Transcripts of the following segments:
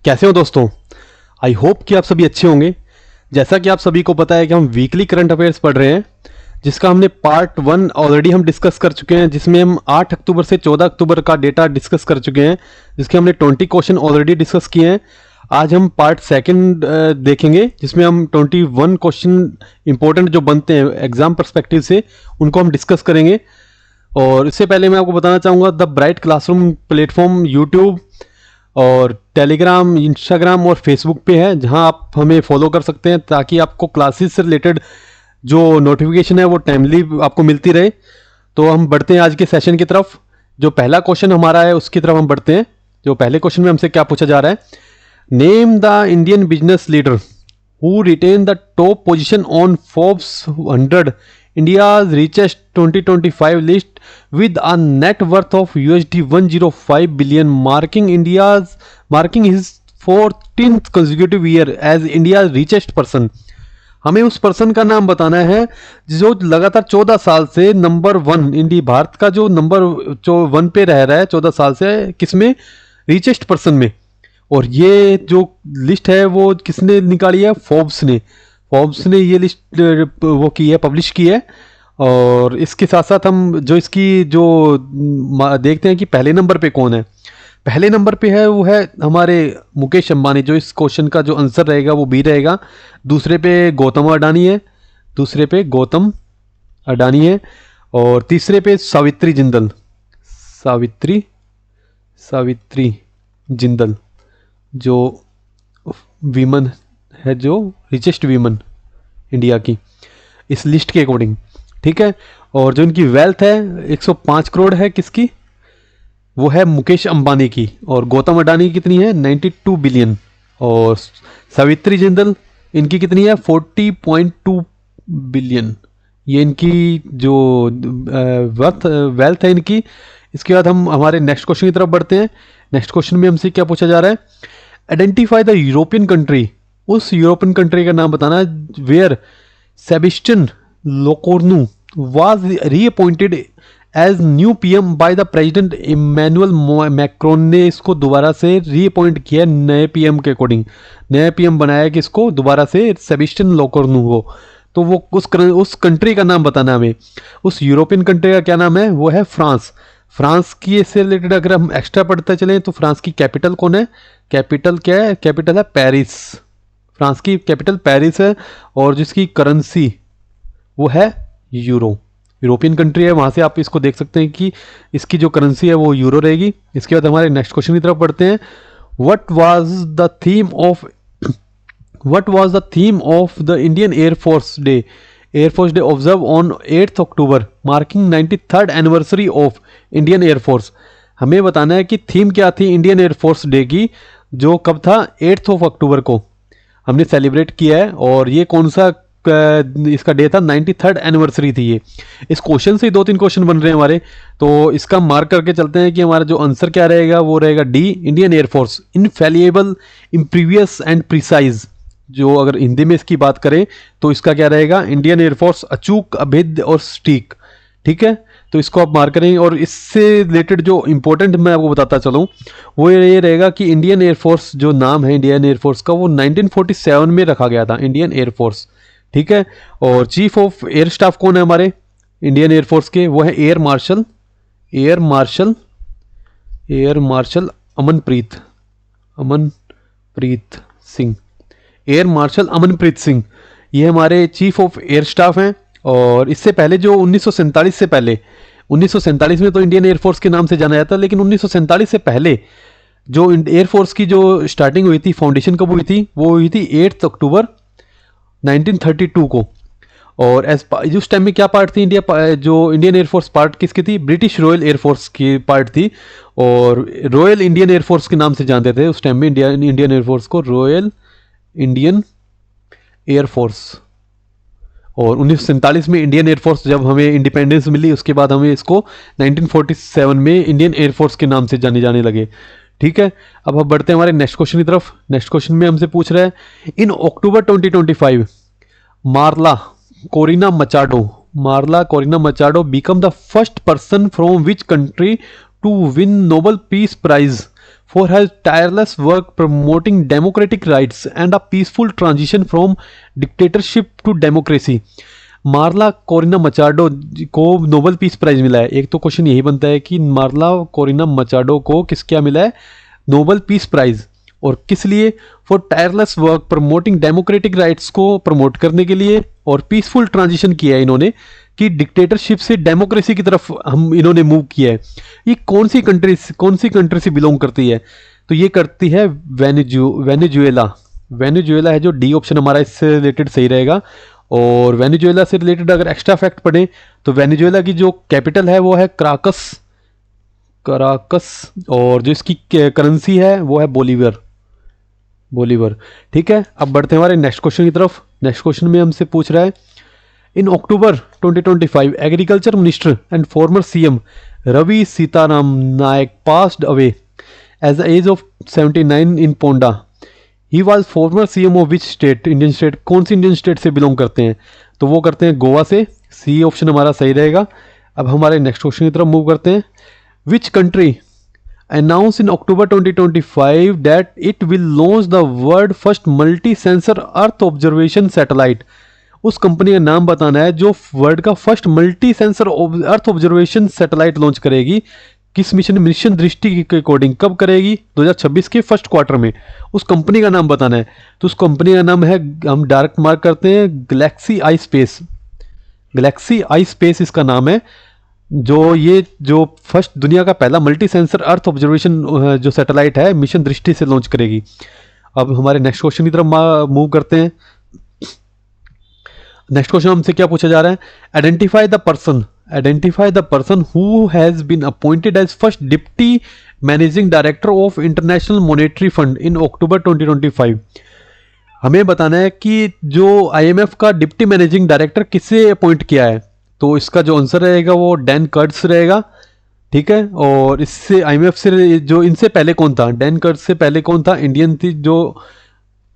कैसे हो दोस्तों। आई होप कि आप सभी अच्छे होंगे। जैसा कि आप सभी को पता है कि हम वीकली करंट अफेयर्स पढ़ रहे हैं, जिसका हमने पार्ट 1 ऑलरेडी हम डिस्कस कर चुके हैं, जिसमें हम 8 अक्टूबर से 14 अक्टूबर का डेटा डिस्कस कर चुके हैं, जिसके हमने 20 क्वेश्चन ऑलरेडी डिस्कस किए हैं। आज हम पार्ट सेकंड देखेंगे, जिसमें हम 21 क्वेश्चन इंपॉर्टेंट जो बनते हैं एग्जाम पर्सपेक्टिव से, उनको हम डिस्कस करेंगे। और इससे पहले मैं आपको बताना चाहूँगा, the bright classroom platform YouTube और टेलीग्राम, इंस्टाग्राम और फेसबुक पे है, जहां आप हमें फॉलो कर सकते हैं ताकि आपको क्लासेस से रिलेटेड जो नोटिफिकेशन है वो टाइमली आपको मिलती रहे। तो हम बढ़ते हैं आज के सेशन की तरफ। जो पहला क्वेश्चन हमारा है उसकी तरफ हम बढ़ते हैं। जो पहले क्वेश्चन में हमसे क्या पूछा जा रहा है, name the Indian business leader who retain the top position on Forbes 100 India's richest 2025 list with a net worth of $105 billion, marking his 14th consecutive year as India's richest person। हमें उस person का नाम बताना है जो लगातार 14 साल से नंबर 1 इंडिया भारत का जो नंबर 1 पे रह रहा है 14 साल से, किसमें, रिचेस्ट पर्सन में। और ये जो लिस्ट है वो किसने निकाली है, फोर्ब्स ने ये लिस्ट वो की है, पब्लिश की है। और इसके साथ साथ हम जो इसकी जो देखते हैं कि पहले नंबर पे कौन है। पहले नंबर पे है वो है हमारे मुकेश अंबानी, जो इस क्वेश्चन का जो आंसर रहेगा वो बी रहेगा। दूसरे पे गौतम अडानी है। और तीसरे पे सावित्री जिंदल जो वीमन है, जो रिचेस्ट वीमन इंडिया की इस लिस्ट के अकॉर्डिंग, ठीक है। और जो इनकी वेल्थ है 105 करोड़ है, किसकी, वो है मुकेश अंबानी की। और गौतम अडानी की कितनी है, 92 बिलियन। और सावित्री जिंदल इनकी कितनी है, 40.2 बिलियन। ये इनकी जो वेल्थ है इनकी। इसके बाद हम हमारे नेक्स्ट क्वेश्चन की तरफ बढ़ते हैं। नेक्स्ट क्वेश्चन में हमसे क्या पूछा जा रहा है, आइडेंटिफाई द यूरोपियन कंट्री, उस यूरोपियन कंट्री का नाम बताना where Sebastien Lecornu was reappointed as new PM by the president Emmanuel Macron ने इसको दोबारा से रीअपॉइंट किया नए पीएम के अकॉर्डिंग। नया पीएम बनाया कि इसको दोबारा से सेबेस्टियन लोकोर्नु को। तो वो उस कंट्री का नाम बताना हमें। उस यूरोपियन कंट्री का क्या नाम है, वो है फ्रांस की। इससे रिलेटेड अगर हम एक्स्ट्रा पढ़ते चलें तो फ्रांस की कैपिटल कौन है, कैपिटल क्या है, कैपिटल है पेरिस। फ्रांस की कैपिटल पेरिस है। और जिसकी करेंसी वो है यूरोपियन कंट्री है, वहां से आप इसको देख सकते हैं कि इसकी जो करेंसी है वो यूरो रहेगी। इसके बाद हमारे नेक्स्ट क्वेश्चन की तरफ बढ़ते हैं। What was the theme of the Indian air force day observe on 8 October marking 93rd anniversary of Indian air force. हमें बताना है कि थीम क्या थी इंडियन एयरफोर्स डे की, जो कब था, 8 अक्टूबर को हमने सेलिब्रेट किया है। और ये कौन सा इसका डे था, 93rd एनिवर्सरी थी ये। इस क्वेश्चन से 2-3 क्वेश्चन बन रहे हैं हमारे, तो इसका मार्क करके चलते हैं कि हमारा जो आंसर क्या रहेगा, वो रहेगा D, Indian air force infallible, impervious and precise. जो अगर हिंदी में इसकी बात करें तो इसका क्या रहेगा, इंडियन एयरफोर्स अचूक, अभेद्य और सटीक, ठीक है। तो इसको आप मार्क करेंगे। और इससे रिलेटेड जो इंपॉर्टेंट मैं आपको बताता चलूँ वो ये रहेगा कि इंडियन एयरफोर्स जो नाम है इंडियन एयरफोर्स का, वो 1947 में रखा गया था, इंडियन एयरफोर्स, ठीक है। और चीफ ऑफ एयर स्टाफ कौन है हमारे इंडियन एयरफोर्स के, वो है एयर मार्शल अमनप्रीत सिंह। ये हमारे चीफ ऑफ एयर स्टाफ हैं। और इससे पहले जो 1947 में तो इंडियन एयरफोर्स के नाम से जाना जाता, लेकिन 1947 से पहले जो एयरफोर्स की जो स्टार्टिंग हुई थी, फाउंडेशन कब हुई थी, वो हुई थी 8 अक्टूबर 1932 को। और उस टाइम में क्या पार्ट थी जो इंडियन एयरफोर्स पार्ट किसकी थी, ब्रिटिश रॉयल एयरफोर्स की पार्ट थी। और रॉयल इंडियन एयरफोर्स के नाम से जानते थे उस टाइम में इंडियन एयरफोर्स को, रॉयल इंडियन एयरफोर्स। और 1947 में इंडियन एयरफोर्स जब हमें इंडिपेंडेंस मिली, उसके बाद हमें इसको 1947 में इंडियन एयरफोर्स के नाम से जाने लगे, ठीक है। अब हम बढ़ते हैं हमारे नेक्स्ट क्वेश्चन की तरफ। नेक्स्ट क्वेश्चन में हमसे पूछ रहा है, in October 2025 Maria Corina Machado become the first person from which country to win Nobel peace prize for her tireless work promoting democratic rights and a peaceful transition from dictatorship to democracy. Marla Corina Machado को Nobel peace prize मिला है। एक तो question यही बनता है कि Marla Corina Machado को किस क्या मिला है, नोबेल पीस प्राइज, और किस लिए? For tireless work promoting democratic rights को प्रमोट करने के लिए, और पीसफुल ट्रांजिशन किया है इन्होंने कि डिक्टेटरशिप से डेमोक्रेसी की तरफ हम इन्होंने मूव किया है। ये कौन सी कंट्री से बिलोंग करती है? तो ये करती है वेनेजुएला। वेनेजुएला है जो डी ऑप्शन हमारा इससे रिलेटेड सही रहेगा। और वेनेजुएला से रिलेटेड अगर एक्स्ट्रा फैक्ट पढ़ें तो वेनेजुएला की जो कैपिटल है वो है कराकस, और जो इसकी करेंसी है वो है बोलीवर। ठीक है, अब बढ़ते हैं हमारे नेक्स्ट क्वेश्चन की तरफ। नेक्स्ट क्वेश्चन में हमसे पूछ रहा है, in October 2025 agriculture minister and former CM Ravi Sitaram Naik passed away as the age of 79 in Ponda. He was former CM of which state? Indian state. कौन सी इंडियन स्टेट से बिलोंग करते हैं? तो वो करते हैं गोवा से। सी ऑप्शन हमारा सही रहेगा। अब हमारे नेक्स्ट क्वेश्चन की तरफ मूव करते हैं। Which country announced in October 2025 that it will launch the world first multi-sensor Earth observation satellite? उस कंपनी का नाम बताना है जो वर्ल्ड का first multi sensor earth observation satellite launch करेगी। किस मिशन दृष्टि के अकॉर्डिंग कब करेगी? 2026 के फर्स्ट क्वार्टर में। उस कंपनी का नाम बताना है। तो उस कंपनी का नाम है, हम डायरेक्ट मार्क करते हैं, गैलेक्सी आई स्पेस। गैलेक्सी आई स्पेस इसका नाम है। जो फर्स्ट दुनिया का पहला मल्टी सेंसर अर्थ ऑब्जर्वेशन जो सैटेलाइट है मिशन दृष्टि से लॉन्च करेगी। अब हमारे नेक्स्ट क्वेश्चन की तरफ मूव करते हैं। नेक्स्ट क्वेश्चन हमसे क्या पूछा जा रहा है? Identify the person who has been appointed as first deputy managing director of international monetary fund in October 2025। हमें बताना है कि जो आईएमएफ का डिप्टी मैनेजिंग डायरेक्टर किसे अपॉइंट किया है। तो इसका जो आंसर रहेगा वो डैन कर्ट्ज रहेगा। ठीक है, और इससे आईएमएफ से जो इनसे पहले कौन था? डैन कर्ट्ज से पहले कौन था? इंडियन थी जो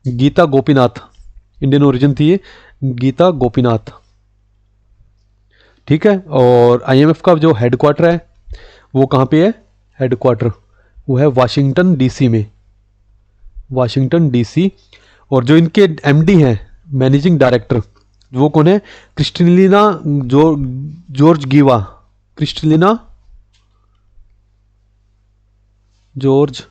गीता गोपीनाथ, इंडियन ओरिजिन थी ये, गीता गोपीनाथ। ठीक है, और आईएमएफ का जो हेडक्वार्टर है वो कहाँ पे है? हेडक्वार्टर वो है वाशिंगटन डीसी में, वाशिंगटन डीसी। और जो इनके एमडी हैं, मैनेजिंग डायरेक्टर, वो कौन है? Kristalina Georgieva. Kristalina Georgieva.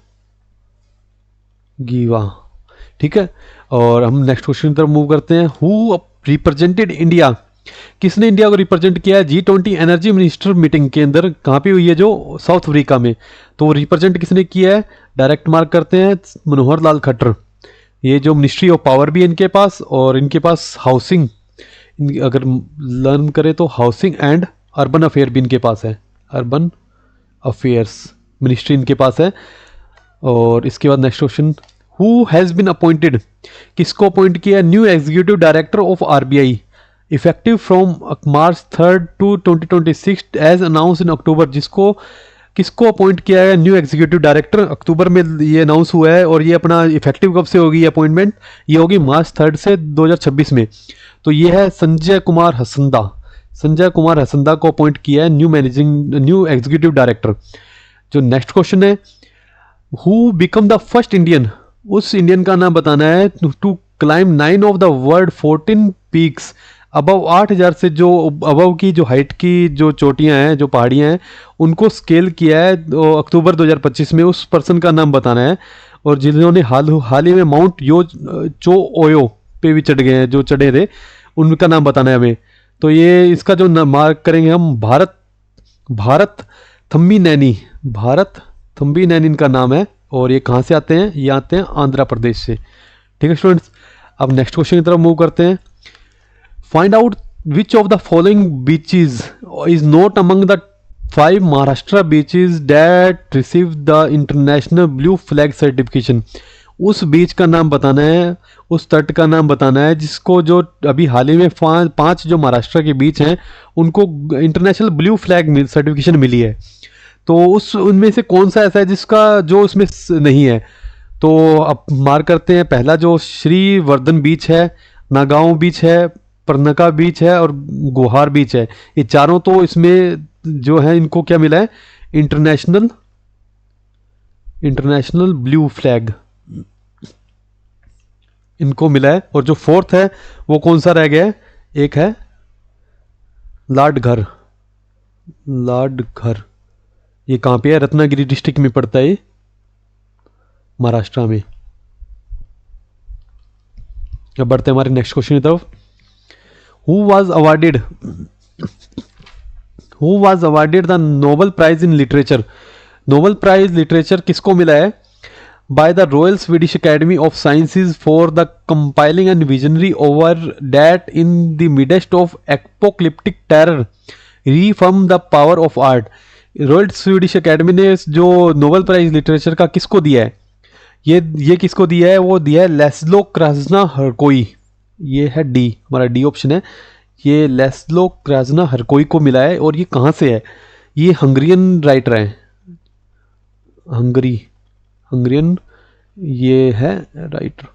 ठीक है, और हम नेक्स्ट क्वेश्चन की तरफ मूव करते हैं। Who represented India? किसने इंडिया को रिप्रेजेंट किया है G20 एनर्जी मिनिस्टर मीटिंग के अंदर? कहाँ पे हुई है? जो साउथ अफ्रीका में। तो रिप्रेजेंट किसने किया है? डायरेक्ट मार्क करते हैं, मनोहर लाल खट्टर। ये जो मिनिस्ट्री ऑफ पावर भी है इनके पास, और इनके पास हाउसिंग, अगर लर्न करें तो हाउसिंग एंड अर्बन अफेयर भी इनके पास है, अर्बन अफेयर्स मिनिस्ट्री इनके पास है। और इसके बाद next question, who has been appointed? किसको अपॉइंट किया? New executive director of RBI effective from March 3 to 2026 as announce in October. किसको अपॉइंट किया है न्यू एग्जीक्यूटिव डायरेक्टर? अक्टूबर में ये अनाउंस हुआ है, और ये अपना इफेक्टिव कब से होगी अपॉइंटमेंट? ये होगी March 3 से 2026 में। तो ये है संजय कुमार हसंदा को अपॉइंट किया है न्यू एग्जीक्यूटिव डायरेक्टर। जो नेक्स्ट क्वेश्चन है, who become the first Indian? उस इंडियन का नाम बताना है to climb 9 of the world 14 peaks above 8000 से, जो अबव की जो हाइट की जो चोटियां हैं, जो पहाड़ियां हैं, उनको स्केल किया है अक्टूबर 2025 में। उस पर्सन का नाम बताना है। और जिन्होंने हाल ही में माउंट चो ओयो पे भी चढ़ गए हैं, जो चढ़े थे, उनका नाम बताना है हमें। तो ये इसका जो मार्क करेंगे हम, भारत थम्बी नैनी इनका नाम है। और ये कहाँ से आते हैं? ये आते हैं आंध्र प्रदेश से। ठीक है स्टूडेंट्स, अब नेक्स्ट क्वेश्चन की तरफ मूव करते हैं। Find out which of the following beaches is not among the 5 Maharashtra beaches that receive the international blue flag certification. उस बीच का नाम बताना है, उस तट का नाम बताना है जिसको, जो अभी हाल ही में 5 जो महाराष्ट्र के बीच हैं उनको इंटरनेशनल ब्लू फ्लैग सर्टिफिकेशन मिली है। तो उनमें से कौन सा ऐसा है जिसका जो उसमें नहीं है? तो अब मार्क करते हैं। पहला जो श्रीवर्धन बीच है, नागांव बीच है, परनका बीच है और गोहार बीच है। ये चारों तो इसमें जो है इनको क्या मिला है? इंटरनेशनल इंटरनेशनल ब्लू फ्लैग इनको मिला है। और जो फोर्थ है वो कौन सा रह गया है, एक है लाडघर। लाडघर ये कहाँ पे है, रत्नागिरी डिस्ट्रिक्ट में पड़ता है, महाराष्ट्र में। अब बढ़ते हैं हमारे नेक्स्ट क्वेश्चन की तरफ। Who was awarded the Nobel prize in literature. Nobel prize literature किसको मिला है, by the royal Swedish academy of sciences for the compelling and visionary oeuvre that in the midst of apocalyptic terror reaffirm the power of art. Royal Swedish academy ने जो Nobel prize literature का किसको दिया है, ये किसको दिया है, वो दिया है लेस्लो क्राजना हरकोई। ये है डी, हमारा डी ऑप्शन है, ये लेस्लो क्राजना हरकोई को मिला है। और ये कहाँ से है, ये हंगरियन राइटर हैं, हंगरियन ये है राइटर,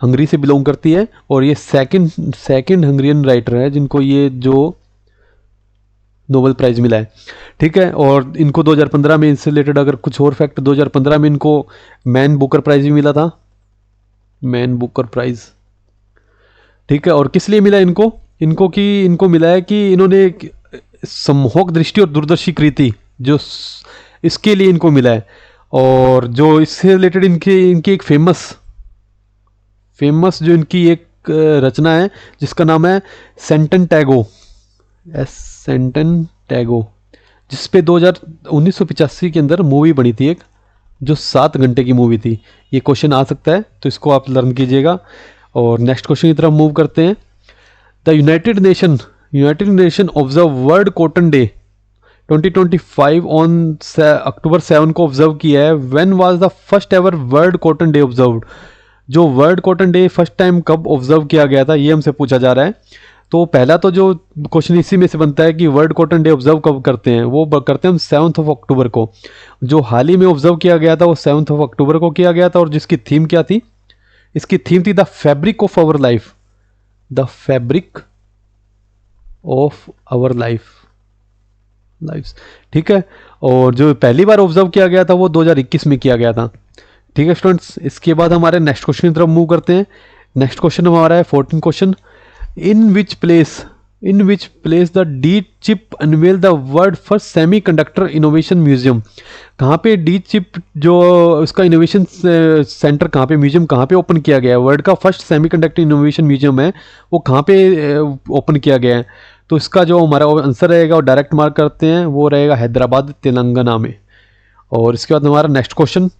हंगरी से बिलोंग करती है। और ये सेकंड हंगरियन राइटर है जिनको ये जो नोबेल प्राइज मिला है। ठीक है, और इनको 2015 में इससे रिलेटेड अगर कुछ और फैक्ट, 2015 में इनको मैन बुकर प्राइज भी मिला था, मैन बुकर प्राइज। ठीक है, और किस लिए मिला इनको मिला है कि इन्होंने सम्मोहक दृष्टि और दूरदर्शी कृति जो इसके लिए इनको मिला है। और जो इससे रिलेटेड इनकी एक फेमस जो इनकी एक रचना है जिसका नाम है सेंटन टैगो, जिस पे 1985 के अंदर मूवी बनी थी एक, जो 7 घंटे की मूवी थी। ये क्वेश्चन आ सकता है तो इसको आप लर्न कीजिएगा। और नेक्स्ट क्वेश्चन की तरफ मूव करते हैं। The united nation observe world cotton day 2025 on October 7 को ऑब्जर्व किया है। When was the first ever world cotton day observed. जो world cotton day first time कब ऑब्जर्व किया गया था, ये हमसे पूछा जा रहा है। तो पहला तो जो क्वेश्चन इसी में से बनता है कि वर्ल्ड कॉटन डे ऑब्जर्व कब करते हैं, वो करते हैं हम 7 अक्टूबर को। जो हाल ही में ऑब्जर्व किया गया था वो 7 अक्टूबर को किया गया था। और जिसकी थीम क्या थी, इसकी थीम थी the fabric of our life, the fabric of our lives. ठीक है, और जो पहली बार ऑब्जर्व किया गया था वो 2021 में किया गया था। ठीक है स्टूडेंट्स, इसके बाद हमारे नेक्स्ट क्वेश्चन की तरफ मूव करते हैं। नेक्स्ट क्वेश्चन हमारा है 14 question. In which place the D chip unwell the world first semi conductor innovation museum. कहाँ पे डी चिप जो उसका इनोवेशन सेंटर कहाँ पे, म्यूजियम कहाँ पे ओपन किया गया है, वर्ल्ड का first semi conductor innovation museum है वो कहाँ पे ओपन किया गया है। तो इसका जो हमारा आंसर रहेगा वो डायरेक्ट मार्क करते हैं, वो रहेगा हैदराबाद तेलंगाना में। और इसके बाद हमारा next question,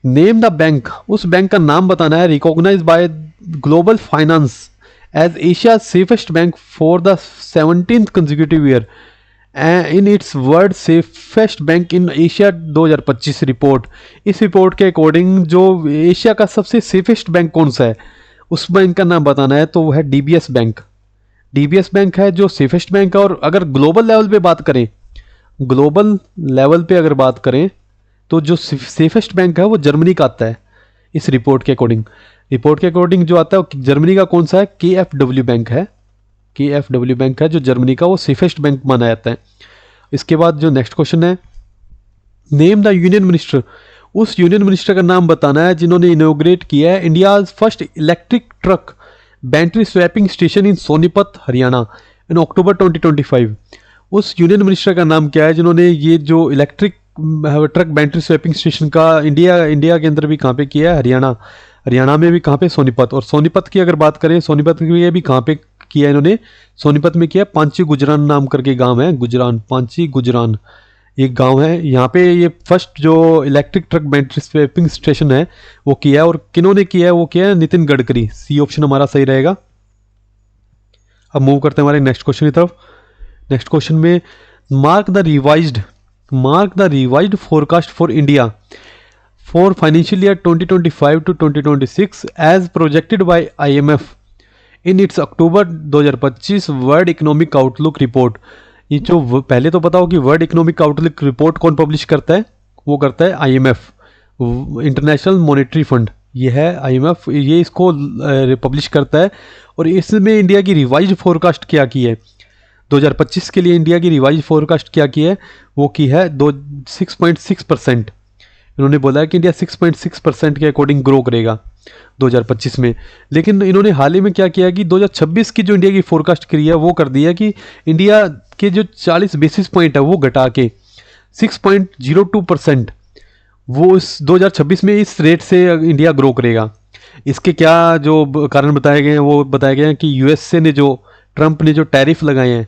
name the bank. उस बैंक का नाम बताना है recognised by global finance as Asia safest bank for the 17th consecutive year in its world safest bank in Asia 2025 report. इस रिपोर्ट के अकॉर्डिंग जो एशिया का सबसे सेफेस्ट बैंक कौन सा है, उस बैंक का नाम बताना है। तो वो है डीबीएस बैंक। डीबीएस बैंक है जो सेफेस्ट बैंक है। और अगर ग्लोबल लेवल पे बात करें, तो जो सेफेस्ट बैंक है वो जर्मनी का आता है इस रिपोर्ट के अकॉर्डिंग। जो आता है वो जर्मनी का कौन सा है, KfW बैंक है। KfW बैंक है जो जर्मनी का, वो सेफेस्ट बैंक माना जाता है। इसके बाद जो नेक्स्ट क्वेश्चन है, नेम द यूनियन मिनिस्टर। उस यूनियन मिनिस्टर का नाम बताना है जिन्होंने इनोग्रेट किया है India's first electric truck battery swapping station in Sonipat Haryana in October 2025। उस यूनियन मिनिस्टर का नाम क्या है जिन्होंने ये जो electric truck battery swapping station का इंडिया के अंदर भी कहाँ पे किया है, हरियाणा में भी कहाँ पे, सोनीपत। और सोनीपत की अगर बात करें, सोनीपत की भी कहाँ पे किया है इन्होंने, सोनीपत में किया, पांची गुजरान नाम करके गांव है, पांची गुजरान एक गांव है। यहाँ पे ये फर्स्ट जो electric truck battery swapping station है वो किया है। और किन्होंने किया है, वो किया है नितिन गडकरी। सी ऑप्शन हमारा सही रहेगा। अब मूव करते हैं हमारे नेक्स्ट क्वेश्चन की तरफ। नेक्स्ट क्वेश्चन में mark the revised forecast for India for financial year 2025 to 2026 as projected by IMF in its October 2025 world economic outlook report. ये जो पहले तो बताओ कि वर्ल्ड इकोनॉमिक आउटलुक रिपोर्ट कौन पब्लिश करता है, वो करता है IMF, इंटरनेशनल मॉनेटरी फंड। ये है IMF, ये इसको पब्लिश करता है। और इसमें इंडिया की रिवाइज्ड फोरकास्ट क्या की है, 2025 के लिए इंडिया की रिवाइज फोरकास्ट क्या की है, वो की है 6.6%। इन्होंने बोला है कि इंडिया 6.6% के अकॉर्डिंग ग्रो करेगा 2025 में। लेकिन इन्होंने हाल ही में क्या किया कि 2026 की जो इंडिया की फोरकास्ट करी है वो कर दिया कि इंडिया के जो 40 बेसिस पॉइंट है वो घटा के 6.02% वो इस 2026 में इस रेट से इंडिया ग्रो करेगा। इसके क्या जो कारण बताए गए हैं वो बताया गया है कि यूएसए ने जो ट्रंप ने जो टैरिफ लगाए हैं,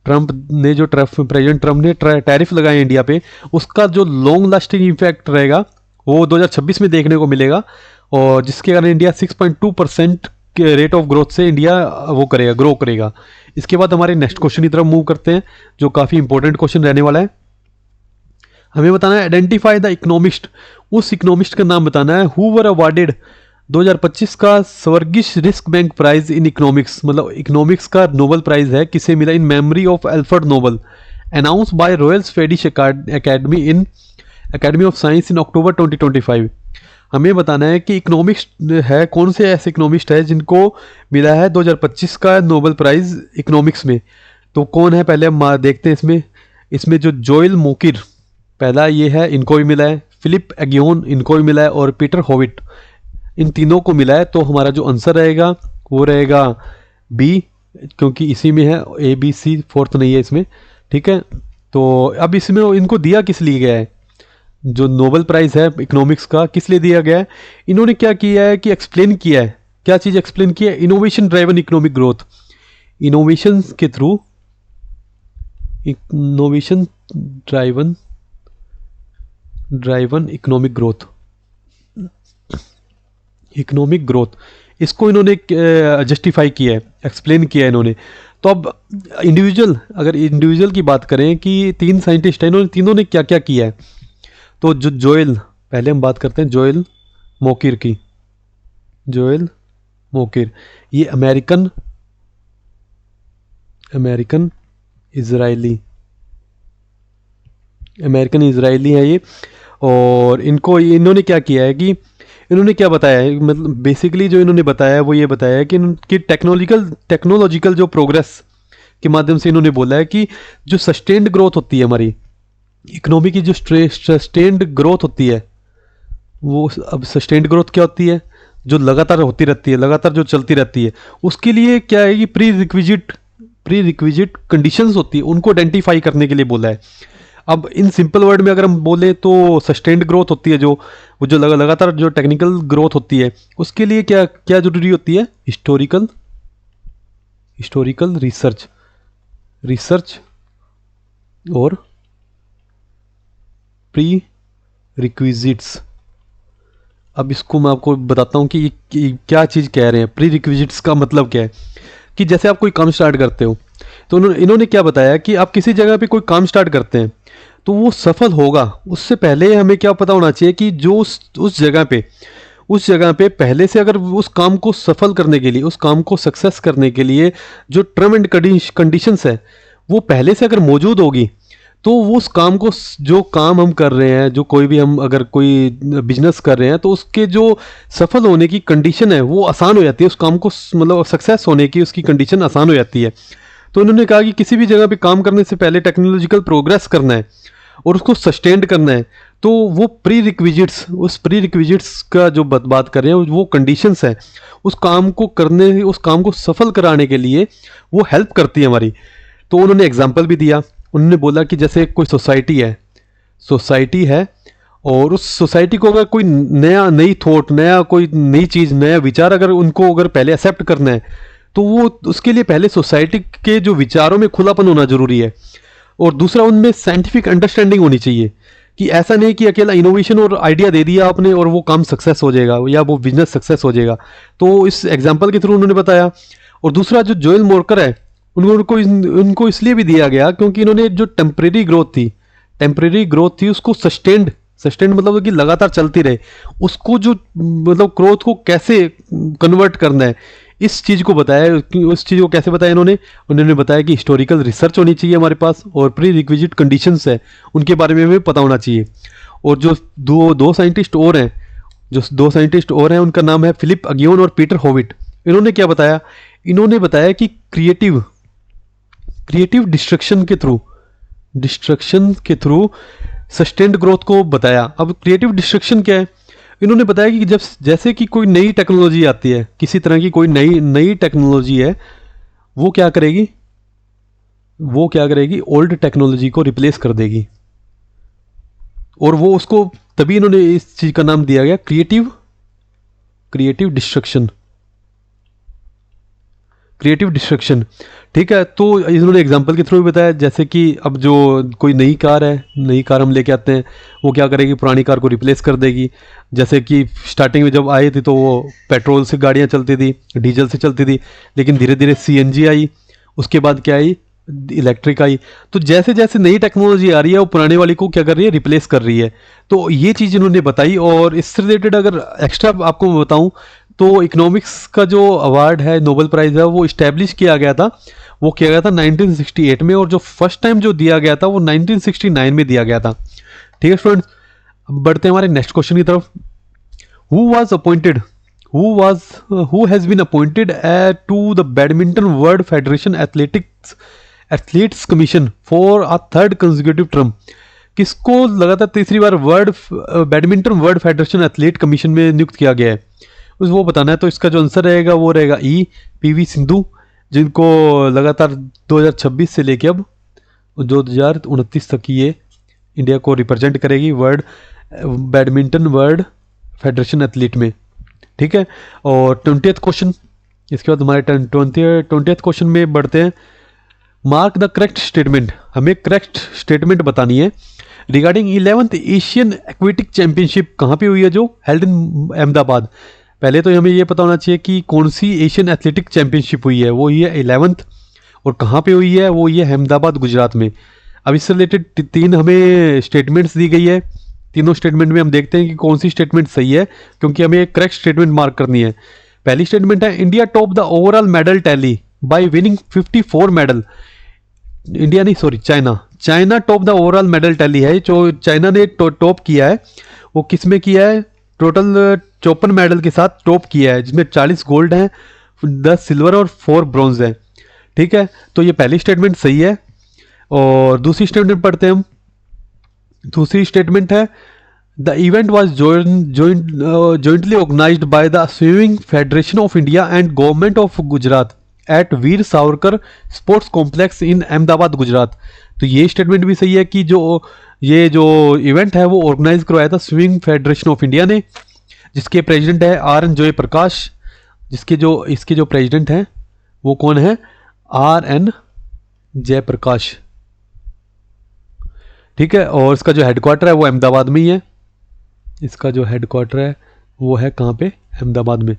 प्रेसिडेंट ट्रंप ने टैरिफ लगाए इंडिया पे, उसका जो लॉन्ग लास्टिंग इफेक्ट रहेगा वो 2026 में देखने को मिलेगा, और जिसके कारण इंडिया 6.2% के रेट ऑफ ग्रोथ से इंडिया वो करेगा, ग्रो करेगा। इसके बाद हमारे नेक्स्ट क्वेश्चन की तरफ मूव करते हैं जो काफ़ी इंपॉर्टेंट क्वेश्चन रहने वाला है। हमें बताना है आइडेंटिफाई द इकोनॉमिस्ट, उस इकोनॉमिस्ट का नाम बताना है हु वर अवार्डेड 2025 का Sveriges Riksbank prize in economics, मतलब इकोनॉमिक्स का नोबेल प्राइज है, किसे मिला? In memory of Alfred Nobel, announce by royal Swedish academy of science in October 2025। हमें बताना है कि इकोनॉमिक्स है, कौन से ऐसे इकोनॉमिस्ट है जिनको मिला है 2025 का नोबेल प्राइज इकोनॉमिक्स में। तो कौन है, पहले हम देखते हैं इसमें जो जोएल मोकिर पहला ये है, इनको भी मिला है, फिलिप एगियोन इनको भी मिला है, और पीटर होविट, इन तीनों को मिला है। तो हमारा जो आंसर रहेगा वो रहेगा बी, क्योंकि इसी में है, ए बी सी फोर्थ नहीं है इसमें, ठीक है। तो अब इसमें इनको दिया किस लिए गया है, जो नोबेल प्राइज है इकोनॉमिक्स का किस लिए दिया गया है? इन्होंने क्या किया है कि एक्सप्लेन किया है, क्या चीज़ एक्सप्लेन किया है? Innovation driven economic growth, innovation के through, innovation driven economic growth, economic growth, इसको इन्होंने जस्टिफाई किया है, एक्सप्लेन किया है इन्होंने। तो अब अगर इंडिविजुअल की बात करें कि 3 साइंटिस्ट हैं, इन्होंने तीनों ने क्या क्या किया है, तो जो जोएल, पहले हम बात करते हैं जोएल मोकिर की। जोएल मोकिर ये अमेरिकन इजरायली है ये, और इन्होंने क्या किया है कि इन्होंने क्या बताया है, मतलब बेसिकली जो इन्होंने बताया है वो ये बताया है कि टेक्नोलॉजिकल जो प्रोग्रेस के माध्यम से इन्होंने बोला है कि जो सस्टेन्ड ग्रोथ होती है हमारी इकोनॉमी की, जो सस्टेन्ड ग्रोथ होती है वो, अब सस्टेन्ड ग्रोथ क्या होती है? जो लगातार होती रहती है, लगातार जो चलती रहती है, उसके लिए क्या है कि प्री रिक्विजिट कंडीशंस होती है, उनको आइडेंटिफाई करने के लिए बोला है। अब इन सिंपल वर्ड में अगर हम बोले तो सस्टेन्ड ग्रोथ होती है वो जो लगातार जो टेक्निकल ग्रोथ होती है, उसके लिए क्या क्या जरूरी होती है? हिस्टोरिकल रिसर्च और प्री रिक्विजिट्स। अब इसको मैं आपको बताता हूँ कि क्या चीज़ कह रहे हैं। प्री रिक्विजिट्स का मतलब क्या है कि जैसे आप कोई काम स्टार्ट करते हो, तो इन्होंने क्या बताया कि आप किसी जगह पे कोई काम स्टार्ट करते हैं तो वो सफल होगा, उससे पहले हमें क्या पता होना चाहिए कि जो उस जगह पे पहले से अगर उस काम को सफल करने के लिए, उस काम को सक्सेस करने के लिए जो टर्म एंड कंडीशंस है वो पहले से अगर मौजूद होगी, तो वो उस काम को, जो काम हम कर रहे हैं, जो कोई भी हम अगर कोई बिजनेस कर रहे हैं, तो उसके जो सफल होने की कंडीशन है वो आसान हो जाती है, उस काम को मतलब सक्सेस होने की उसकी कंडीशन आसान हो जाती है। तो उन्होंने कहा कि किसी भी जगह पे काम करने से पहले टेक्नोलॉजिकल प्रोग्रेस करना है और उसको सस्टेन करना है, तो वो प्री रिक्विजिट्स का जो बात कर रहे हैं वो कंडीशंस है, उस काम को करने, उस काम को सफल कराने के लिए वो हेल्प करती है हमारी। तो उन्होंने एग्जाम्पल भी दिया, उन्होंने बोला कि जैसे कोई सोसाइटी है और उस सोसाइटी को अगर कोई नई थॉट, कोई नई चीज़, नया विचार उनको पहले एक्सेप्ट करना है, तो वो उसके लिए पहले सोसाइटी के जो विचारों में खुलापन होना जरूरी है, और दूसरा उनमें साइंटिफिक अंडरस्टैंडिंग होनी चाहिए कि ऐसा नहीं कि अकेला इनोवेशन और आइडिया दे दिया आपने और वो काम सक्सेस हो जाएगा या वो बिजनेस सक्सेस हो जाएगा। तो इस एग्जांपल के थ्रू उन्होंने बताया। और दूसरा जो जोएल मोकर है, उनको इसलिए भी दिया गया क्योंकि इन्होंने जो टेम्परेरी ग्रोथ थी उसको सस्टेन्ड मतलब कि लगातार चलती रहे, उसको जो मतलब ग्रोथ को कैसे कन्वर्ट करना है, इस चीज़ को बताया। उस चीज़ को कैसे बताया उन्होंने बताया कि हिस्टोरिकल रिसर्च होनी चाहिए हमारे पास, और प्री रिक्विजिट कंडीशंस है उनके बारे में हमें पता होना चाहिए। और जो दो साइंटिस्ट और हैं उनका नाम है फिलिप एगियोन और पीटर होविट। इन्होंने क्या बताया? इन्होंने बताया कि क्रिएटिव डिस्ट्रक्शन के थ्रू सस्टेन्ड ग्रोथ को बताया। अब क्रिएटिव डिस्ट्रक्शन क्या है, इन्होंने बताया कि जब जैसे कि कोई नई टेक्नोलॉजी आती है, किसी तरह की कोई नई टेक्नोलॉजी है, वो क्या करेगी, ओल्ड टेक्नोलॉजी को रिप्लेस कर देगी। और वो उसको तभी इन्होंने इस चीज का नाम दिया गया क्रिएटिव डिस्ट्रक्शन। ठीक है, तो इन्होंने एग्जांपल के थ्रू भी बताया, जैसे कि अब जो कोई नई कार है, नई कार हम लेके आते हैं, वो क्या करेगी, पुरानी कार को रिप्लेस कर देगी। जैसे कि स्टार्टिंग में जब आई थी तो वो पेट्रोल से गाड़ियां चलती थी, डीजल से चलती थी, लेकिन धीरे धीरे सीएनजी आई, उसके बाद क्या आई, इलेक्ट्रिक आई। तो जैसे जैसे नई टेक्नोलॉजी आ रही है वो पुराने वाली को क्या कर रही है, रिप्लेस कर रही है। तो ये चीज़ इन्होंने बताई। और इससे रिलेटेड अगर एक्स्ट्रा आपको बताऊं तो इकोनॉमिक्स का जो अवार्ड है, नोबेल प्राइज़ है, वो इस्टेब्लिश किया गया था, वो किया गया था 1968 में, और जो फर्स्ट टाइम जो दिया गया था वो 1969 में दिया गया था। ठीक है स्टूडेंट्स, अब बढ़ते हैं हमारे नेक्स्ट क्वेश्चन की तरफ। Who has been appointed to the badminton world federation athletes commission for a third consecutive term. किसको लगातार तीसरी बार badminton world federation athlete commission में नियुक्त किया गया है, वो बताना है। तो इसका जो आंसर रहेगा वो रहेगा ई, पीवी सिंधु, जिनको लगातार 2026 से लेके अब 2029 तक ये इंडिया को रिप्रेजेंट करेगी बैडमिंटन वर्ल्ड फेडरेशन एथलीट में। ठीक है, और 20th क्वेश्चन, इसके बाद हमारे 20th क्वेश्चन में बढ़ते हैं। मार्क द करेक्ट स्टेटमेंट, हमें करेक्ट स्टेटमेंट बतानी है regarding 11th Asian aquatic championship कहाँ पे हुई है, जो हेल्ड इन अहमदाबाद। पहले तो हमें ये पता होना चाहिए कि कौन सी एशियन एथलेटिक चैंपियनशिप हुई है, वो हुई है 11th, और कहाँ पे हुई है, वो ये अहमदाबाद गुजरात में। अब इससे रिलेटेड 3 हमें स्टेटमेंट्स दी गई है, तीनों स्टेटमेंट में हम देखते हैं कि कौन सी स्टेटमेंट सही है, क्योंकि हमें एक करेक्ट स्टेटमेंट मार्क करनी है। पहली स्टेटमेंट है, India top the overall medal tally bye winning 54 medal. China top the overall medal tally है, जो चाइना ने टॉप किया है, वो किस में किया है, टोटल 54 मेडल के साथ टॉप किया है, जिसमें 40 गोल्ड हैं, 10 सिल्वर और 4 ब्रॉन्ज हैं। ठीक है, तो ये पहली स्टेटमेंट सही है। और दूसरी स्टेटमेंट पढ़ते हैं हम। दूसरी स्टेटमेंट है, the event was jointly organized by the Swimming Federation of India and Government of Gujarat at Veer Savarkar sports complex in Ahmedabad Gujarat. तो ये स्टेटमेंट भी सही है कि ये जो इवेंट है वो ऑर्गेनाइज करवाया था स्विमिंग फेडरेशन ऑफ इंडिया ने, जिसके प्रेसिडेंट है RN जयप्रकाश। इसके जो प्रेसिडेंट हैं वो कौन है, RN जयप्रकाश। ठीक है, और इसका जो हेडक्वार्टर है वो अहमदाबाद में ही है। इसका जो हेडक्वार्टर है वो है कहाँ पे, अहमदाबाद में।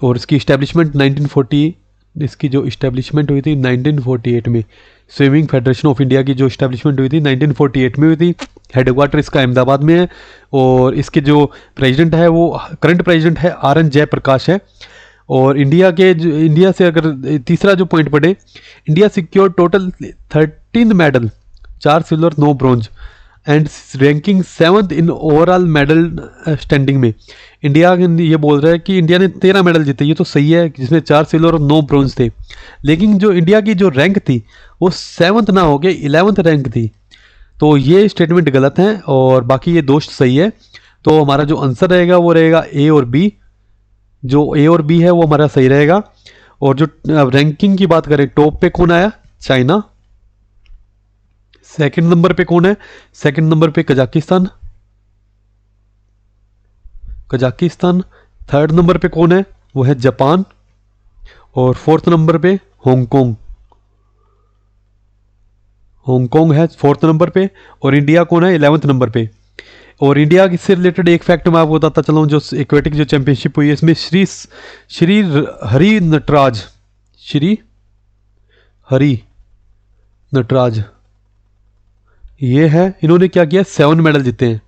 और इसकी इस्टेब्लिशमेंट 1948 में, स्विमिंग फेडरेशन ऑफ इंडिया की जो इस्टेब्लिशमेंट हुई थी 1948 में हुई थी। हेडक्वार्टर इसका अहमदाबाद में है। और इसके जो प्रेसिडेंट है वो करंट प्रेसिडेंट है RN जयप्रकाश है। और इंडिया से अगर तीसरा जो पॉइंट पढ़े, India secure total 13 medal, 4 silver 9 bronze, and ranking 7th in overall medal standing में। इंडिया ये बोल रहा है कि इंडिया ने 13 मेडल जीते, ये तो सही है, जिसमें 4 सिल्वर और 9 ब्रॉन्ज थे, लेकिन जो इंडिया की जो रैंक थी वो 7th ना होके 11th रैंक थी। तो ये स्टेटमेंट गलत है और बाकी ये दोस्त सही है। तो हमारा जो आंसर रहेगा वो रहेगा ए और बी। जो ए और बी है वो हमारा सही रहेगा। और जो रैंकिंग की बात करें, टॉप पे कौन आया, चाइना। सेकंड नंबर पे कौन है, सेकंड नंबर पे कजाकिस्तान। थर्ड नंबर पे कौन है, वो है जापान। और फोर्थ नंबर पे हांगकांग है फोर्थ नंबर पे। और इंडिया कौन है 11th नंबर पे। और इंडिया से रिलेटेड एक फैक्ट मैं आपको बताता चला हूँ, जो एक्वेटिक जो चैंपियनशिप हुई है इसमें श्री हरि नटराज ये है, इन्होंने क्या किया, 7 मेडल जीते हैं,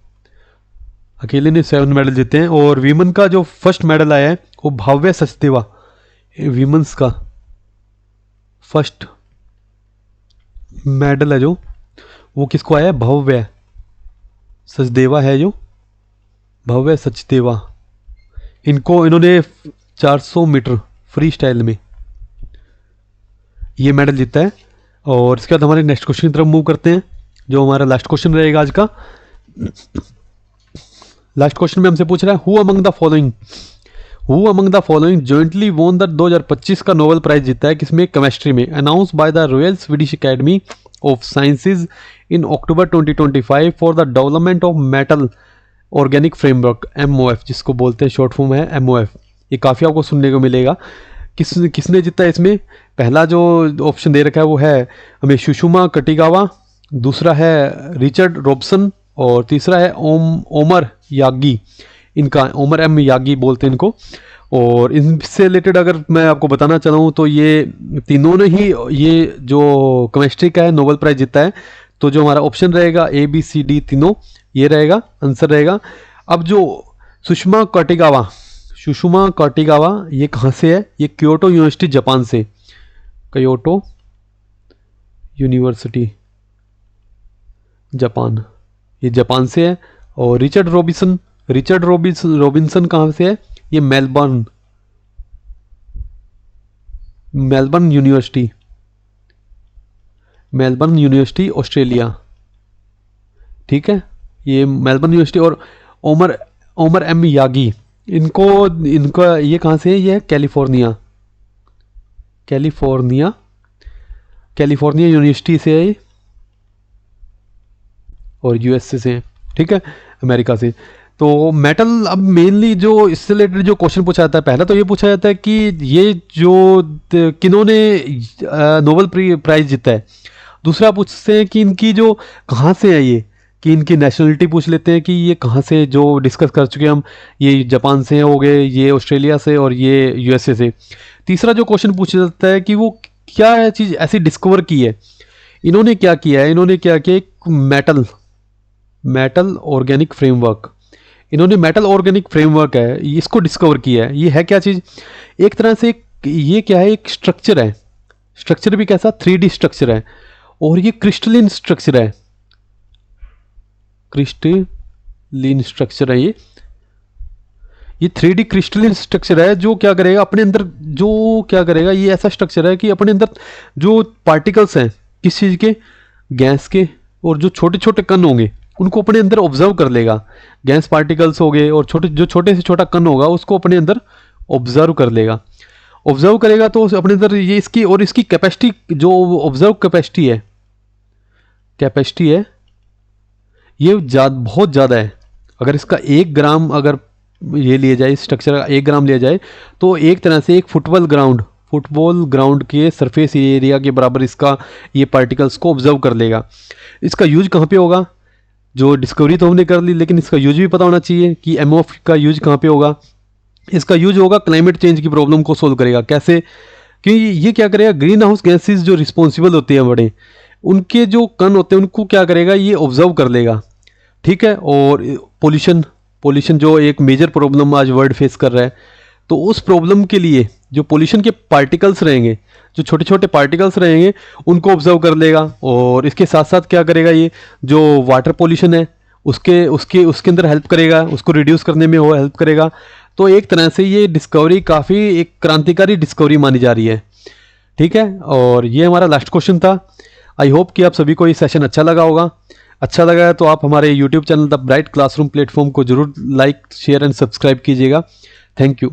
अकेले ने 7 मेडल जीते हैं। और वीमेन का जो फर्स्ट मेडल आया है वो भव्य सचदेवा, वीमेंस का फर्स्ट मेडल है जो, वो किसको आया है, भव्य सचदेवा है, जो भव्य सचदेवा, इन्होंने 400 मीटर फ्री स्टाइल में ये मेडल जीता है। और इसके बाद हमारे नेक्स्ट क्वेश्चन की तरफ मूव करते हैं। जो हमारा लास्ट क्वेश्चन रहेगा आज का। लास्ट क्वेश्चन में हमसे पूछ रहा है who among the following jointly won the 2025 का नोबेल प्राइज जीता है किसमें, केमिस्ट्री में, announce bye the royal Swedish academy of sciences in October 2025 for the development of metal organic framework, MOF जिसको बोलते हैं, शॉर्ट फॉर्म है MOF। ये काफ़ी आपको सुनने को मिलेगा। किसने जीता है इसमें? पहला जो ऑप्शन दे रखा है वो है हमें सुषमा कटिगावा, दूसरा है रिचर्ड रॉबसन और तीसरा है ओमर यागी। इनका ओमर M यागी बोलते हैं इनको। और इनसे रिलेटेड अगर मैं आपको बताना चाहूँ तो ये तीनों ने ही ये जो केमिस्ट्री का है नोबेल प्राइज जीता है। तो जो हमारा ऑप्शन रहेगा ABCD तीनों ये रहेगा आंसर रहेगा। अब जो सुषमा कटिगावा ये कहाँ से है? ये क्योटो यूनिवर्सिटी जापान से, क्योटो यूनिवर्सिटी जापान, ये जापान से है। और रिचर्ड रॉबिन्सन कहाँ से है? ये मेलबर्न यूनिवर्सिटी ऑस्ट्रेलिया, ठीक है, ये मेलबर्न यूनिवर्सिटी। और ओमर M यागी इनका ये कहाँ से है? ये है कैलिफोर्निया यूनिवर्सिटी से है और USA से, ठीक है, अमेरिका से। तो मेटल, अब मेनली जो इससे रिलेटेड जो क्वेश्चन पूछा जाता है, पहला तो ये पूछा जाता है कि ये जो किन्होंने नोबेल प्राइज जीता है। दूसरा पूछते हैं कि इनकी जो कहाँ से है ये, कि इनकी नेशनलिटी पूछ लेते हैं कि ये कहाँ से, जो डिस्कस कर चुके हैं हम, ये जापान से हो गए, ये ऑस्ट्रेलिया से और ये USA से। तीसरा जो क्वेश्चन पूछा जाता है कि वो क्या चीज़ ऐसी डिस्कवर की है। इन्होंने क्या किया है? इन्होंने क्या किया, एक मेटल ऑर्गेनिक फ्रेमवर्क, इन्होंने मेटल ऑर्गेनिक फ्रेमवर्क है इसको डिस्कवर किया है। ये है क्या चीज़? एक तरह से ये क्या है, एक स्ट्रक्चर है। स्ट्रक्चर भी कैसा? 3D स्ट्रक्चर है और ये क्रिस्टलिन स्ट्रक्चर है, ये 3D क्रिस्टलिन स्ट्रक्चर है जो क्या करेगा अपने अंदर, ये ऐसा स्ट्रक्चर है कि अपने अंदर जो पार्टिकल्स हैं किस चीज़ के, गैस के, और जो छोटे छोटे कण होंगे उनको अपने अंदर ऑब्जर्व कर लेगा। गैस पार्टिकल्स हो गए और छोटे से छोटा कण होगा उसको अपने अंदर ऑब्जर्व करेगा तो अपने अंदर ये इसकी कैपेसिटी, जो ऑब्जर्व कैपेसिटी है ये बहुत ज़्यादा है। अगर इसका 1 ग्राम अगर ये लिया जाए, इस स्ट्रक्चर का 1 ग्राम लिया जाए तो एक तरह से एक फुटबॉल ग्राउंड के सरफेस एरिया के बराबर इसका ये पार्टिकल्स को ऑब्जर्व कर लेगा। इसका यूज कहाँ पे होगा? जो डिस्कवरी तो हमने कर ली, लेकिन इसका यूज भी पता होना चाहिए कि MOF का यूज कहाँ पे होगा। इसका यूज होगा क्लाइमेट चेंज की प्रॉब्लम को सोल्व करेगा। कैसे? क्योंकि ये क्या करेगा, ग्रीन हाउस गैसेज जो रिस्पॉन्सिबल होते हैं बड़े, उनके जो कण होते हैं उनको क्या करेगा, ये ऑब्जर्व कर लेगा, ठीक है। और पोल्यूशन जो एक मेजर प्रॉब्लम आज वर्ल्ड फेस कर रहा है, तो उस प्रॉब्लम के लिए जो पोल्यूशन के पार्टिकल्स रहेंगे, जो छोटे छोटे पार्टिकल्स रहेंगे, उनको ऑब्जर्व कर लेगा। और इसके साथ साथ क्या करेगा, ये जो वाटर पोल्यूशन है उसके अंदर हेल्प करेगा, उसको रिड्यूस करने में वो हेल्प करेगा। तो एक तरह से ये डिस्कवरी काफ़ी एक क्रांतिकारी डिस्कवरी मानी जा रही है, ठीक है। और ये हमारा लास्ट क्वेश्चन था। आई होप कि आप सभी को ये सेशन अच्छा लगा होगा। अच्छा लगा है तो आप हमारे YouTube channel the bright classroom platform को जरूर लाइक, शेयर एंड सब्सक्राइब कीजिएगा। Thank you.